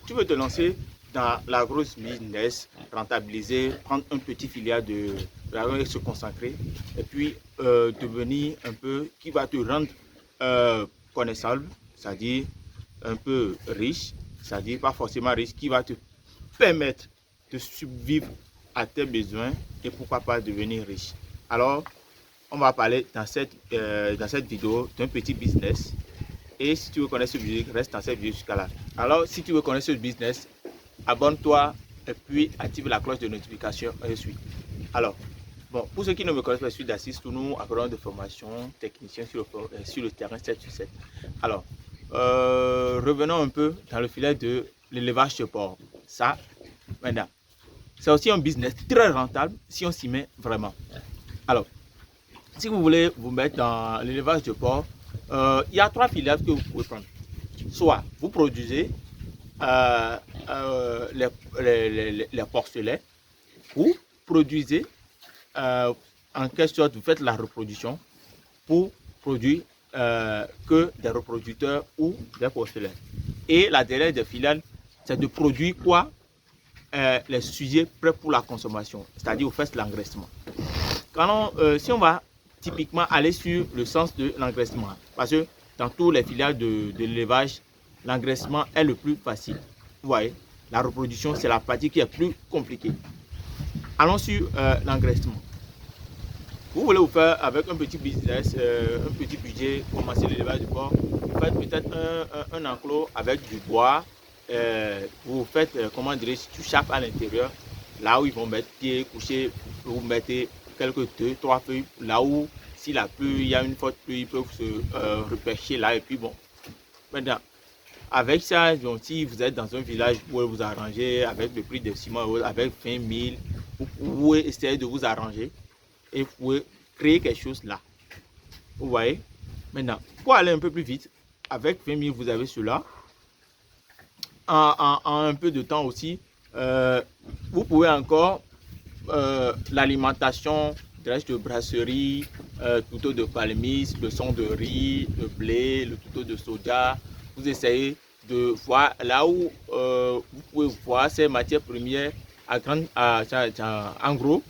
tu veux te lancer dans la grosse business, rentabiliser, prendre un petit filiale de se concentrer et puis devenir un peu qui va te rendre connaissable, c'est-à-dire un peu riche, c'est-à-dire pas forcément riche, qui va te permettre de survivre à tes besoins et pourquoi pas devenir riche. Alors, on va parler dans cette vidéo d'un petit business. Et si tu veux connaître ce business, reste dans cette vidéo jusqu'à là. Alors, si tu veux connaître ce business, abonne-toi et puis active la cloche de notification et suis. Alors, bon, pour ceux qui ne me connaissent pas, je suis Dassis, nous apprenons de formation technicien sur le terrain 7 sur 7. Alors, revenons un peu dans le filet de l'élevage de porc. Ça, maintenant, c'est aussi un business très rentable si on s'y met vraiment. Alors, si vous voulez vous mettre dans l'élevage de porc, il y a 3 filiales que vous pouvez prendre. Soit vous produisez les porcelets, ou produisez en quelque sorte, vous faites la reproduction pour produire que des reproducteurs ou des porcelets. Et la dernière des filiales, c'est de produire quoi? Les sujets prêts pour la consommation, c'est-à-dire vous faites l'engraissement. Si on va typiquement aller sur le sens de l'engraissement, parce que dans tous les filiales de l'élevage, l'engraissement est le plus facile. Vous voyez, la reproduction, c'est la partie qui est plus compliquée. Allons sur l'engraissement. Vous voulez vous faire avec un petit business, un petit budget, commencer l'élevage du porc. Vous faites peut-être un enclos avec du bois. Vous faites, comment dirais-je, du chape à l'intérieur. Là où ils vont mettre pied, coucher, vous mettez quelques 2-3 feuilles. Là où, s'il a plu, il y a une forte pluie, ils peuvent se repêcher là. Et puis bon, maintenant, avec ça, donc, si vous êtes dans un village, vous pouvez vous arranger avec le prix de ciment, avec 20 000, vous pouvez essayer de vous arranger et vous pouvez créer quelque chose là. Vous voyez? Maintenant, pour aller un peu plus vite, avec 20 000, vous avez cela. En un peu de temps aussi, vous pouvez encore l'alimentation de brasserie, tuto de palmis, le son de riz, le blé, le tuto de soja. Vous essayez de voir là où vous pouvez voir ces matières premières en gros,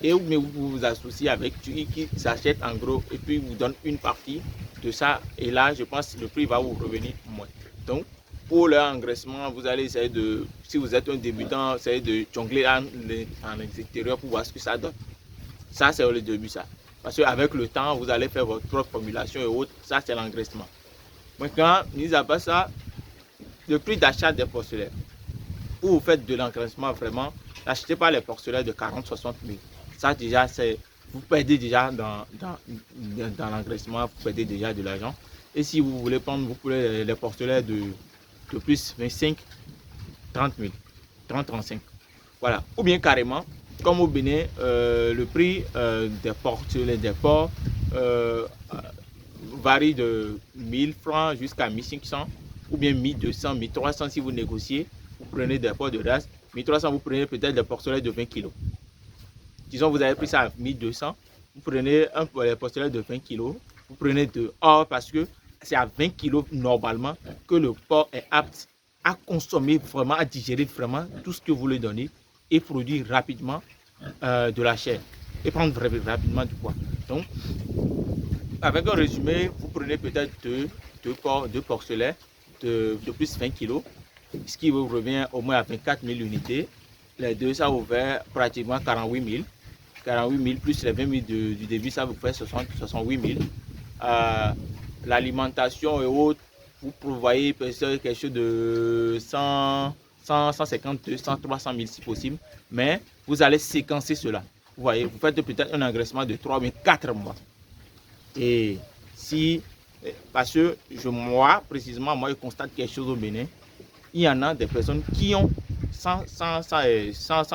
et vous vous associez avec qui s'achète en gros et puis vous donne une partie de ça, et là je pense que le prix va vous revenir moins. Donc pour l'engraissement, vous allez essayer de, si vous êtes un débutant, essayer de jongler en extérieur pour voir ce que ça donne. Ça c'est le début ça, parce qu'avec le temps vous allez faire votre propre formulation et autres. Ça c'est l'engraissement. Maintenant, mis à part ça, le prix d'achat des porcelets. Où vous faites de l'engraissement vraiment, n'achetez pas les porcelets de 40-60 000. Ça déjà, vous perdez déjà dans l'engraissement, vous perdez déjà de l'argent. Et si vous voulez prendre, vous pouvez les porcelets de plus 25, 30 000, 30-35. Voilà. Ou bien carrément, comme au Bénin, le prix des porcelets des porcs varie de 1000 francs jusqu'à 1500 ou bien 1200, 1300 si vous négociez. Vous prenez des porcs de race. 1300, vous prenez peut-être des porcelets de 20 kg. Disons, vous avez pris ça à 1200. Vous prenez un porcelet de 20 kg. Vous prenez de or parce que c'est à 20 kg normalement que le porc est apte à consommer vraiment, à digérer vraiment tout ce que vous lui donnez et produire rapidement de la chair et prendre rapidement du poids. Donc, avec un résumé, vous prenez peut-être deux porcelets de plus 20 kg, ce qui vous revient au moins à 24 000 unités. Les deux, ça vous fait pratiquement 48 000. 48 000 plus les 20 000 du début, ça vous fait 68 000. L'alimentation et autres, vous prévoyez peut-être quelque chose de 150, 200, 300 000 si possible. Mais vous allez séquencer cela. Vous voyez, vous faites peut-être un engraissement de 3 ou 4 mois. Et si, parce que moi, précisément, moi, je constate quelque chose au Bénin. Il y en a des personnes qui ont, sans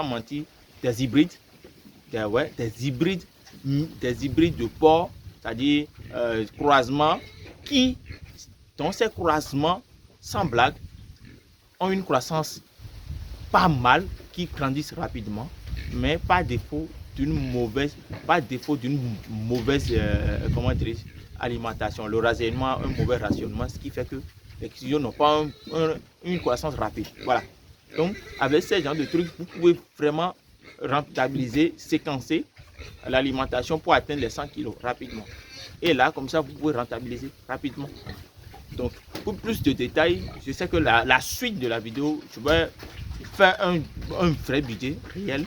mentir, des hybrides, des hybrides de porc, c'est-à-dire croisements, qui, dans ces croisements, sans blague, ont une croissance pas mal, qui grandissent rapidement, mais pas défaut d'une mauvaise, comment dirais-je, alimentation, le rationnement, un mauvais rationnement, ce qui fait que les clients n'ont pas une croissance rapide. Voilà. Donc, avec ces genres de trucs, vous pouvez vraiment rentabiliser, séquencer l'alimentation pour atteindre les 100 kg rapidement. Et là, comme ça, vous pouvez rentabiliser rapidement. Donc, pour plus de détails, je sais que la suite de la vidéo, je vais faire un vrai budget réel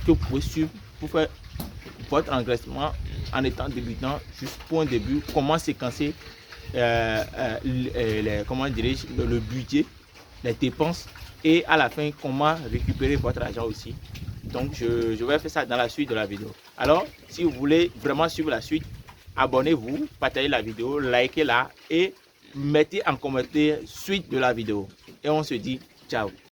que vous pouvez suivre pour faire votre engraissement en étant débutant, juste pour un début, comment séquencer comment dirais-je, le budget, les dépenses et à la fin, comment récupérer votre argent aussi. Donc, je vais faire ça dans la suite de la vidéo. Alors, si vous voulez vraiment suivre la suite, abonnez-vous, partagez la vidéo, likez-la et mettez en commentaire suite de la vidéo. Et on se dit ciao.